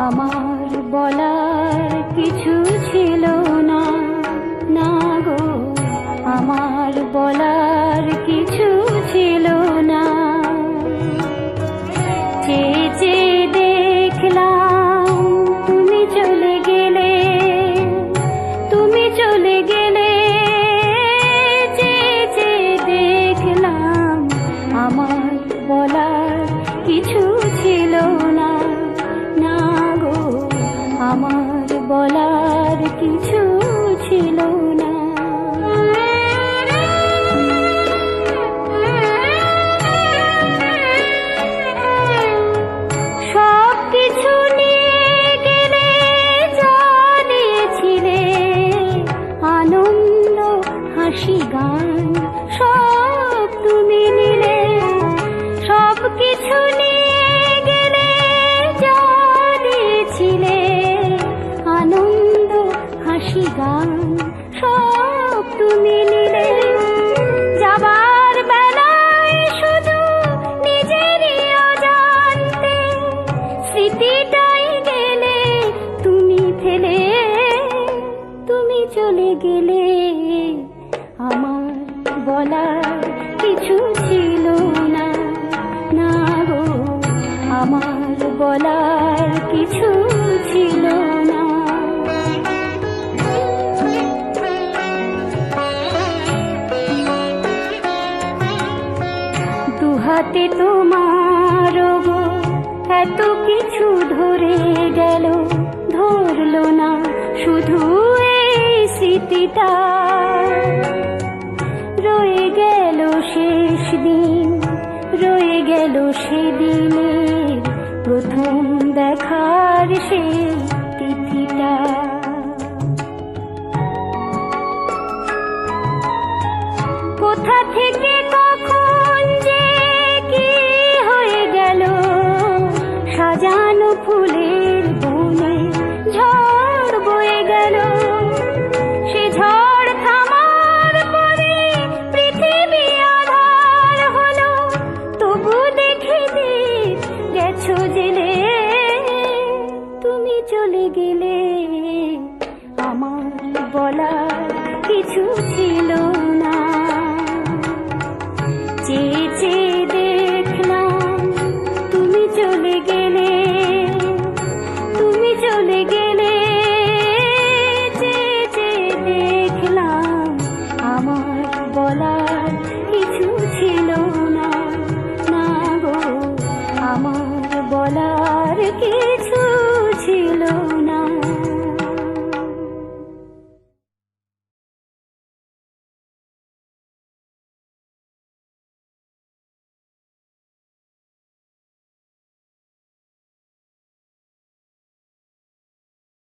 আমার বলার কিছু ছিল না, না গো, আমার বলার কিছু ছিল না। চেয়ে চেয়ে দেখলাম তুমি চলে গেলে, তুমি চলে গেলে। চেয়ে চেয়ে দেখলাম আমার বলার কিছু ছিল না, না গো, আমার বলার কিছু ছিল না। সব কিছু নিয়ে গেলে, জানিয়েছিলে আনন্দ হাসি গান সব তুমি নিলে। সব কিছু নিয়ে গেলে, জানিয়েছিলে আনন্দ হাসি গান সব তুমি নিলে। যাবার বেলায় শুধু নিজেরই অজান্তে স্মৃতিটাই গেলে তুমি ফেলে, তুমি চলে গেলে। আমার বলার কিছু ছিল না, না গো, আমার বলার কিছু ছিল না। দুহাতে তোমার গো এত কিছু ধরে গেল, ধরলো না শুধু এই স্মৃতিটা। রয়ে গেল শেষ দিন, রয়ে গেল সেদিনের প্রথম দেখার সেই তিথিটা। কোথা থেকে কখন যে কি হয়ে গেল, সাজানো ফুলের বনে ঝড় বয়ে গেল। সে ঝড় থামার পরে পৃথিবী আধার হলো, তবু দেখে গেছো জেলে। তুমি চলে গেলে, আমার বলার কিছু ছিল না। চেয়ে চেয়ে দেখলাম তুমি চলে গেলে, তুমি চলে গেলে। চেয়ে চেয়ে দেখলাম আমার বলার কিছু ছিল না, না গো, আমার বলার কিছু